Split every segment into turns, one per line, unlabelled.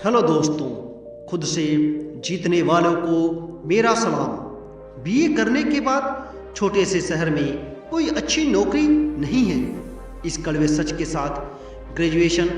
Hello दोस्तों, खुद से जीतने वालों को मेरा सलाम। बीए करने के बाद छोटे से शहर में कोई अच्छी नौकरी नहीं है। इस कड़वे सच के साथ ग्रेजुएशन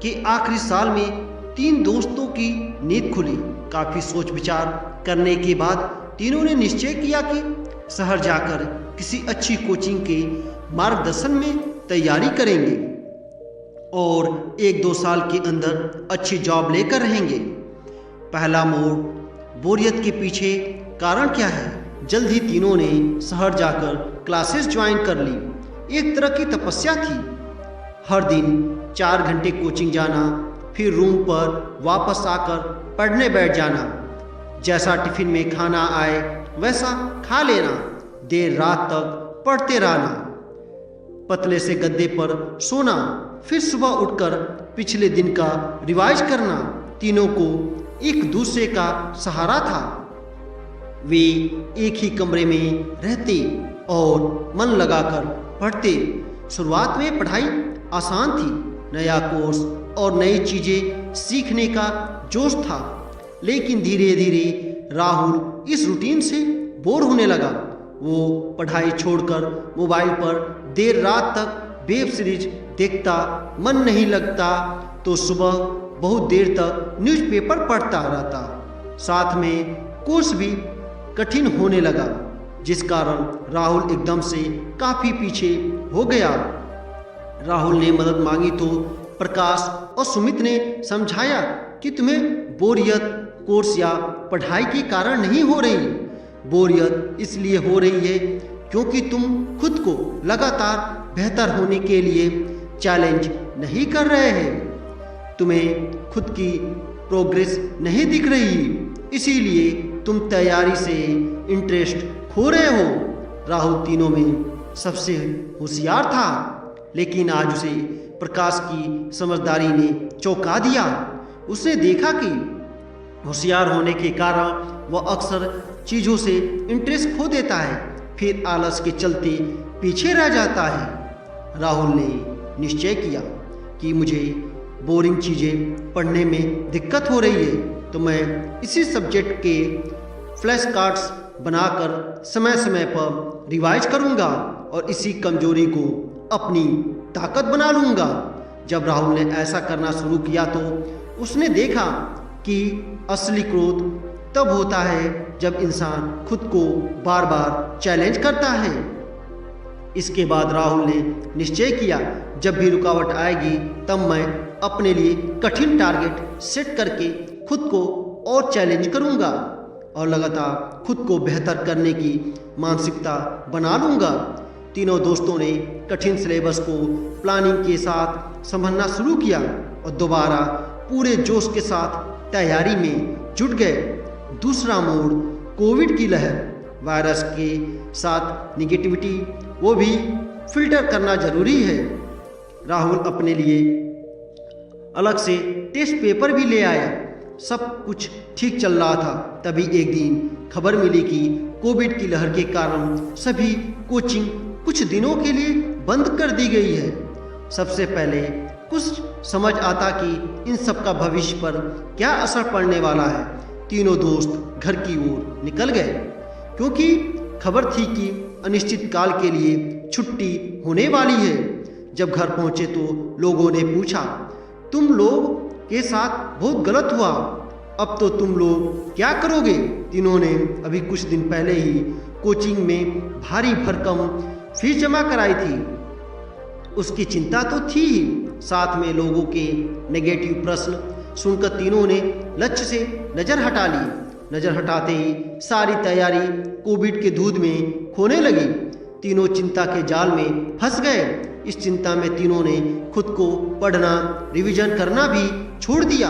के आखिरी साल में 3 दोस्तों की नींद खुली। काफ़ी सोच विचार करने के बाद तीनों ने निश्चय किया कि शहर जाकर किसी अच्छी कोचिंग के मार्गदर्शन में तैयारी करेंगे और 1-2 साल के अंदर अच्छी जॉब लेकर रहेंगे। पहला मोड़ बोरियत के पीछे कारण क्या है? जल्द ही तीनों ने शहर जाकर क्लासेस ज्वाइन कर ली। एक तरह की तपस्या थी। हर दिन 4 घंटे कोचिंग जाना, फिर रूम पर वापस आकर पढ़ने बैठ जाना। जैसा टिफिन में खाना आए वैसा खा लेना, देर रात तक पढ़ते रहना, पतले से गद्दे पर सोना, फिर सुबह उठकर पिछले दिन का रिवाइज करना। तीनों को एक दूसरे का सहारा था। वे एक ही कमरे में रहते और मन लगाकर पढ़ते। शुरुआत में पढ़ाई आसान थी। नया कोर्स और नई चीज़ें सीखने का जोश था, लेकिन धीरे धीरे राहुल इस रूटीन से बोर होने लगा। वो पढ़ाई छोड़कर मोबाइल पर देर रात तक वेब सीरीज देखता। मन नहीं लगता तो सुबह बहुत देर तक न्यूज़पेपर पढ़ता रहता। साथ में कोर्स भी कठिन होने लगा, जिस कारण राहुल एकदम से काफ़ी पीछे हो गया। राहुल ने मदद मांगी तो प्रकाश और सुमित ने समझाया कि तुम्हें बोरियत कोर्स या पढ़ाई के कारण नहीं हो रही। बोरियत इसलिए हो रही है क्योंकि तुम खुद को लगातार बेहतर होने के लिए चैलेंज नहीं कर रहे हैं। तुम्हें खुद की प्रोग्रेस नहीं दिख रही, इसीलिए तुम तैयारी से इंटरेस्ट खो रहे हो। राहुल तीनों में सबसे होशियार था, लेकिन आज उसे प्रकाश की समझदारी ने चौंका दिया। उसने देखा कि होशियार होने के कारण वह अक्सर चीज़ों से इंटरेस्ट खो देता है, फिर आलस के चलते पीछे रह जाता है। राहुल ने निश्चय किया कि मुझे बोरिंग चीज़ें पढ़ने में दिक्कत हो रही है, तो मैं इसी सब्जेक्ट के फ्लैश कार्ड्स बनाकर समय समय पर रिवाइज करूंगा और इसी कमजोरी को अपनी ताकत बना लूँगा। जब राहुल ने ऐसा करना शुरू किया तो उसने देखा कि असली क्रोध तब होता है जब इंसान खुद को बार बार चैलेंज करता है। इसके बाद राहुल ने निश्चय किया, जब भी रुकावट आएगी तब मैं अपने लिए कठिन टारगेट सेट करके खुद को और चैलेंज करूंगा और लगातार खुद को बेहतर करने की मानसिकता बना लूंगा। तीनों दोस्तों ने कठिन सिलेबस को प्लानिंग के साथ संभालना शुरू किया और दोबारा पूरे जोश के साथ तैयारी में जुट गए। दूसरा मोड़ कोविड की लहर। वायरस के साथ निगेटिविटी वो भी फिल्टर करना जरूरी है। राहुल अपने लिए अलग से टेस्ट पेपर भी ले आया। सब कुछ ठीक चल रहा था, तभी एक दिन खबर मिली कि कोविड की लहर के कारण सभी कोचिंग कुछ दिनों के लिए बंद कर दी गई है। सबसे पहले कुछ समझ आता कि इन सब का भविष्य पर क्या असर पड़ने वाला है। तीनों दोस्त घर की ओर निकल गए, क्योंकि खबर थी कि अनिश्चित काल के लिए छुट्टी होने वाली है। जब घर पहुंचे तो लोगों ने पूछा, तुम लोग के साथ बहुत गलत हुआ, अब तो तुम लोग क्या करोगे? तीनों ने अभी कुछ दिन पहले ही कोचिंग में भारी भरकम फीस जमा कराई थी। उसकी चिंता तो थी ही, साथ में लोगों के नेगेटिव प्रश्न सुनकर तीनों ने लक्ष्य से नज़र हटा ली। नज़र हटाते ही सारी तैयारी कोविड के दूध में खोने लगी। तीनों चिंता के जाल में फंस गए। इस चिंता में तीनों ने खुद को पढ़ना, रिवीजन करना भी छोड़ दिया।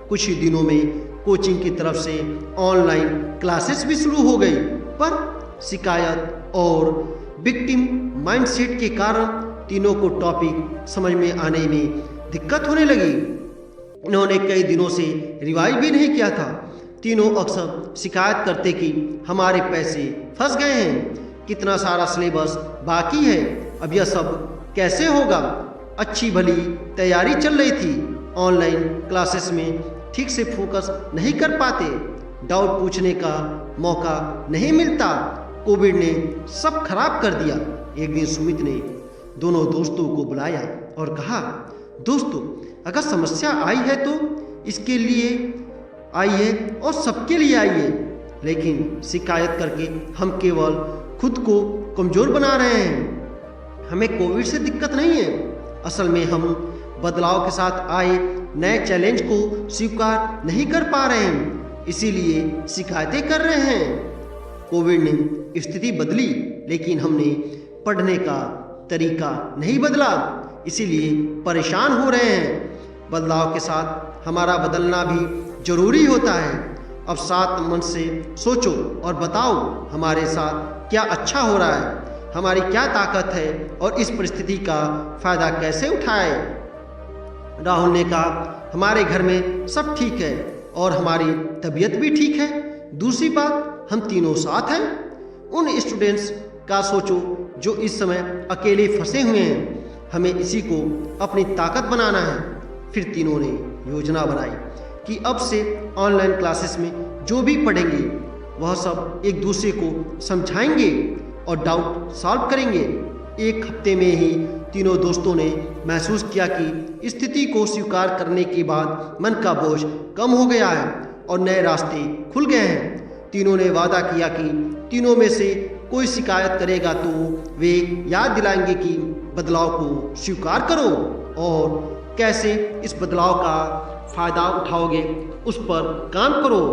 कुछ ही दिनों में कोचिंग की तरफ से ऑनलाइन क्लासेस भी शुरू हो गई, पर शिकायत और विक्टिम माइंडसेट के कारण तीनों को टॉपिक समझ में आने में दिक्कत होने लगी। इन्होंने कई दिनों से रिवाइज भी नहीं किया था। तीनों अक्सर शिकायत करते कि हमारे पैसे फंस गए हैं, कितना सारा सिलेबस बाकी है, अब यह सब कैसे होगा। अच्छी भली तैयारी चल रही थी। ऑनलाइन क्लासेस में ठीक से फोकस नहीं कर पाते, डाउट पूछने का मौका नहीं मिलता। कोविड ने सब खराब कर दिया। एक दिन सुमित ने दोनों दोस्तों को बुलाया और कहा, दोस्तों अगर समस्या आई है तो इसके लिए आई है और सबके लिए आई है, लेकिन शिकायत करके हम केवल खुद को कमज़ोर बना रहे हैं। हमें कोविड से दिक्कत नहीं है, असल में हम बदलाव के साथ आए नए चैलेंज को स्वीकार नहीं कर पा रहे हैं, इसीलिए शिकायतें कर रहे हैं। कोविड ने स्थिति बदली, लेकिन हमने पढ़ने का तरीका नहीं बदला, इसीलिए परेशान हो रहे हैं। बदलाव के साथ हमारा बदलना भी जरूरी होता है। अब सात मन से सोचो और बताओ हमारे साथ क्या अच्छा हो रहा है, हमारी क्या ताकत है और इस परिस्थिति का फायदा कैसे उठाए। राहुल ने कहा, हमारे घर में सब ठीक है और हमारी तबीयत भी ठीक है। दूसरी बात, हम तीनों साथ हैं। उन स्टूडेंट्स का सोचो जो इस समय अकेले फंसे हुए हैं, हमें इसी को अपनी ताकत बनाना है। फिर तीनों ने योजना बनाई कि अब से ऑनलाइन क्लासेस में जो भी पढ़ेंगे वह सब एक दूसरे को समझाएंगे और डाउट सॉल्व करेंगे। एक हफ्ते में ही तीनों दोस्तों ने महसूस किया कि स्थिति को स्वीकार करने के बाद मन का बोझ कम हो गया है और नए रास्ते खुल गए हैं। तीनों ने वादा किया कि तीनों में से कोई शिकायत करेगा तो वे याद दिलाएंगे कि बदलाव को स्वीकार करो और कैसे इस बदलाव का फायदा उठाओगे उस पर काम करो।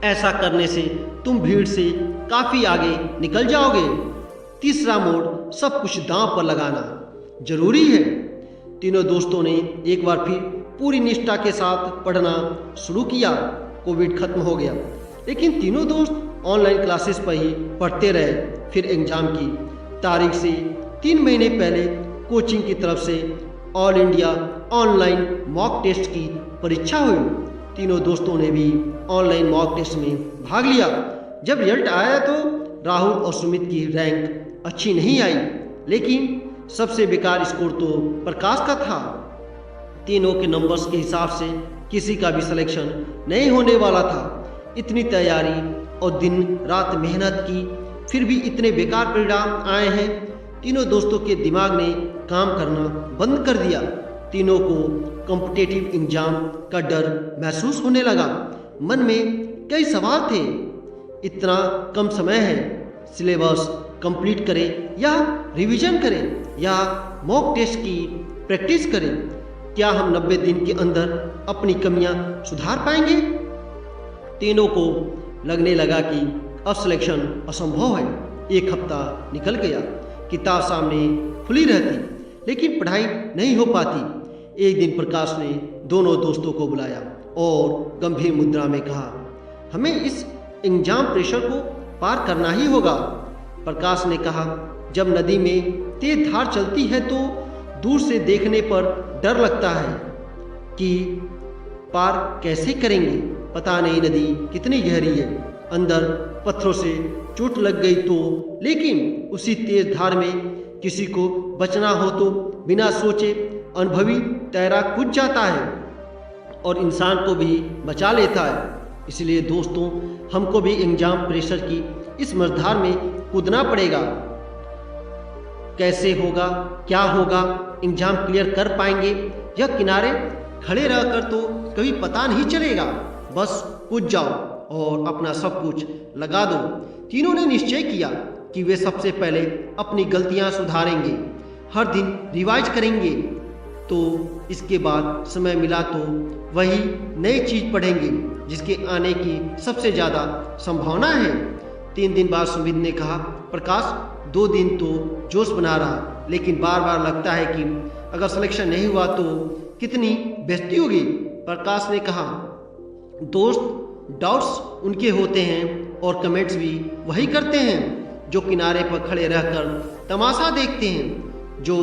ऐसा करने से तुम भीड़ से काफ़ी आगे निकल जाओगे। तीसरा मोड़, सब कुछ दांव पर लगाना जरूरी है। तीनों दोस्तों ने एक बार फिर पूरी निष्ठा के साथ पढ़ना शुरू किया। कोविड खत्म हो गया, लेकिन तीनों दोस्त ऑनलाइन क्लासेस पर ही पढ़ते रहे। फिर एग्जाम की तारीख से 3 महीने पहले कोचिंग की तरफ से all India online mock test की परीक्षा हुई। तीनों दोस्तों ने भी ऑनलाइन मॉक टेस्ट में भाग लिया। जब रिजल्ट आया तो राहुल और सुमित की रैंक अच्छी नहीं आई, लेकिन सबसे बेकार स्कोर तो प्रकाश का था। तीनों के नंबर्स के हिसाब से किसी का भी सिलेक्शन नहीं होने वाला था। इतनी तैयारी और दिन रात मेहनत की, फिर भी इतने बेकार परिणाम आए हैं। तीनों दोस्तों के दिमाग ने काम करना बंद कर दिया। तीनों को कॉम्पिटिटिव एग्जाम का डर महसूस होने लगा। मन में कई सवाल थे, इतना कम समय है, सिलेबस कंप्लीट करें या रिवीजन करें या मॉक टेस्ट की प्रैक्टिस करें? क्या हम 90 दिन के अंदर अपनी कमियां सुधार पाएंगे? तीनों को लगने लगा कि अब सिलेक्शन असंभव है। एक हफ्ता निकल गया, किताब सामने खुली रहती, लेकिन पढ़ाई नहीं हो पाती। एक दिन प्रकाश ने दोनों दोस्तों को बुलाया और गंभीर मुद्रा में कहा, हमें इस एग्जाम प्रेशर को पार करना ही होगा। प्रकाश ने कहा, जब नदी में तेज धार चलती है तो दूर से देखने पर डर लगता है कि पार कैसे करेंगे। पता नहीं नदी कितनी गहरी है, अंदर पत्थरों से चोट लग गई तो। लेकिन उसी तेज धार में किसी को बचना हो तो बिना सोचे अनुभवी तैराक कूद जाता है और इंसान को भी बचा लेता है। इसलिए दोस्तों, हमको भी एग्जाम प्रेशर की इस मझधार में कूदना पड़ेगा। कैसे होगा, क्या होगा, एग्जाम क्लियर कर पाएंगे या किनारे खड़े रहकर तो कभी पता नहीं चलेगा। बस कूद जाओ और अपना सब कुछ लगा दो। तीनों ने निश्चय किया कि वे सबसे पहले अपनी गलतियां सुधारेंगे, हर दिन रिवाइज करेंगे, तो इसके बाद समय मिला तो वही नई चीज़ पढ़ेंगे जिसके आने की सबसे ज़्यादा संभावना है। 3 दिन बाद सुमित ने कहा, प्रकाश 2 दिन तो जोश बना रहा, लेकिन बार बार लगता है कि अगर सिलेक्शन नहीं हुआ तो कितनी बेइज्जती होगी। प्रकाश ने कहा, दोस्त, डाउट्स उनके होते हैं और कमेंट्स भी वही करते हैं जो किनारे पर खड़े रहकर तमाशा देखते हैं। जो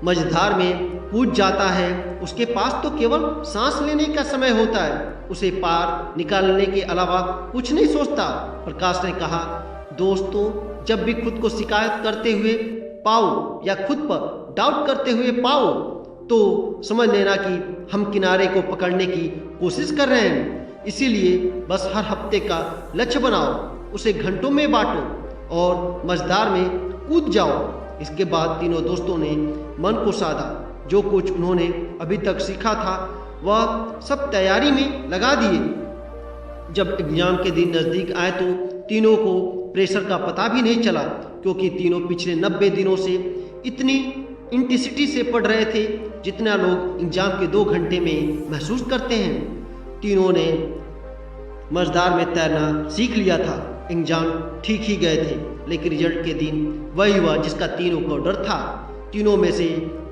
मझधार में कूद जाता है उसके पास तो केवल सांस लेने का समय होता है, उसे पार निकालने के अलावा कुछ नहीं सोचता। प्रकाश ने कहा, दोस्तों, जब भी खुद को शिकायत करते हुए पाओ या खुद पर डाउट करते हुए पाओ तो समझ लेना कि हम किनारे को पकड़ने की कोशिश कर रहे हैं। इसीलिए बस हर हफ्ते का लक्ष्य बनाओ, उसे घंटों में बांटो और मझधार में कूद जाओ। इसके बाद तीनों दोस्तों ने मन को साधा। जो कुछ उन्होंने अभी तक सीखा था वह सब तैयारी में लगा दिए। जब एग्जाम के दिन नज़दीक आए तो तीनों को प्रेशर का पता भी नहीं चला, क्योंकि तीनों पिछले 90 दिनों से इतनी इंटेंसिटी से पढ़ रहे थे जितना लोग एग्जाम के 2 घंटे में महसूस करते हैं। तीनों ने मझधार में तैरना सीख लिया था। एग्जाम ठीक ही गए थे, लेकिन रिजल्ट के दिन वही हुआ जिसका तीनों को डर था। तीनों में से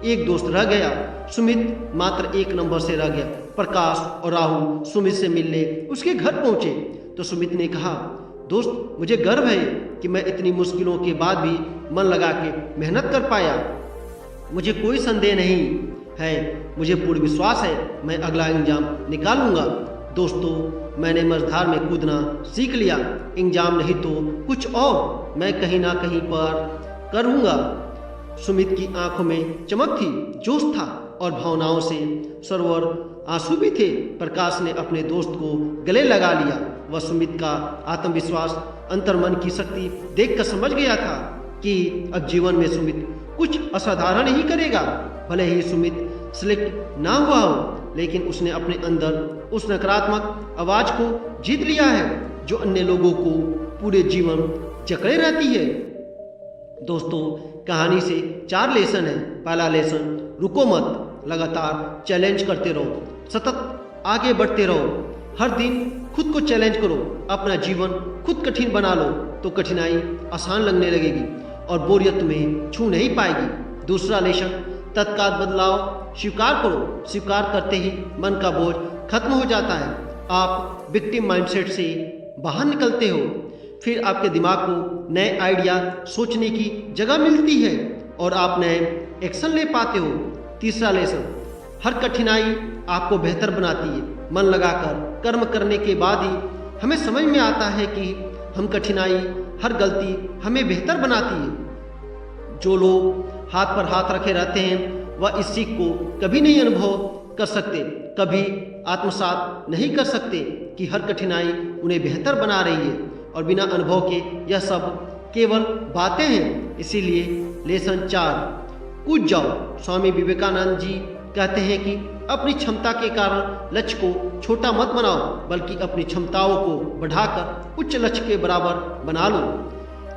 एक दोस्त रह गया। सुमित मात्र 1 नंबर से रह गया। प्रकाश और राहुल सुमित से मिलने उसके घर पहुंचे तो सुमित ने कहा, दोस्त, मुझे गर्व है कि मैं इतनी मुश्किलों के बाद भी मन लगा के मेहनत कर पाया। मुझे कोई संदेह नहीं है, मुझे पूर्ण विश्वास है मैं अगला एग्जाम निकालूंगा। दोस्तों, मैंने मझधार में कूदना सीख लिया। एग्जाम नहीं तो कुछ और मैं कहीं ना कहीं पर करूंगा। सुमित की आंखों में चमक थी, जोश था और भावनाओं से सरोवर आंसू भी थे। प्रकाश ने अपने दोस्त को गले लगा लिया। वह सुमित का आत्मविश्वास, अंतर्मन की शक्ति देखकर समझ गया था कि अब जीवन में सुमित कुछ असाधारण ही करेगा। भले ही सुमित सिलेक्ट ना हुआ हो, लेकिन उसने अपने अंदर उस नकारात्मक आवाज को जीत लिया है जो अन्य लोगों को पूरे जीवन जकड़े रहती है। दोस्तों, कहानी से 4 लेसन है। पहला लेसन, रुको मत, लगातार चैलेंज करते रहो, सतत आगे बढ़ते रहो। हर दिन खुद को चैलेंज करो। अपना जीवन खुद कठिन बना लो तो कठिनाई आसान लगने लगेगी और बोरियत में छू नहीं पाएगी। दूसरा लेसन, तत्काल बदलाव स्वीकार करो। स्वीकार करते ही मन का बोझ खत्म हो जाता है। आप विक्टिम माइंडसेट से बाहर निकलते हो। फिर आपके दिमाग को नए आइडिया सोचने की जगह मिलती है और आप नए एक्शन ले पाते हो। तीसरा लेसन, हर कठिनाई आपको बेहतर बनाती है। मन लगाकर कर्म करने के बाद ही हमें समझ में आता है कि हम कठिनाई, हर गलती हमें बेहतर बनाती है। जो लोग हाथ पर हाथ रखे रहते हैं वह इस सीख को कभी नहीं अनुभव कर सकते, कभी आत्मसात नहीं कर सकते कि हर कठिनाई उन्हें बेहतर बना रही है। और बिना अनुभव के यह सब केवल बातें हैं। इसीलिए लेसन 4, कूद जाओ। स्वामी विवेकानंद जी कहते हैं कि अपनी क्षमता के कारण लक्ष्य को छोटा मत बनाओ, बल्कि अपनी क्षमताओं को बढ़ाकर उच्च लक्ष्य के बराबर बना लो।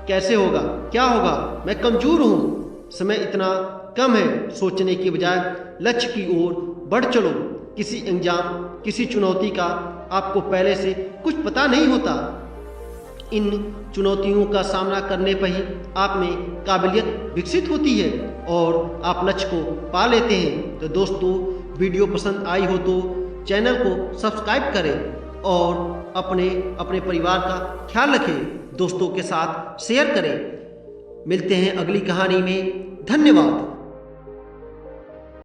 कैसे होगा, क्या होगा, मैं कमजोर हूँ, समय इतना कम है, सोचने के बजाय लक्ष्य की ओर बढ़ चलो। किसी एग्जाम, किसी चुनौती का आपको पहले से कुछ पता नहीं होता। इन चुनौतियों का सामना करने पर ही आप में काबिलियत विकसित होती है और आप लक्ष्य को पा लेते हैं। तो दोस्तों, वीडियो पसंद आई हो तो चैनल को सब्सक्राइब करें और अपने परिवार का ख्याल रखें, दोस्तों के साथ शेयर करें। मिलते हैं अगली कहानी में। धन्यवाद।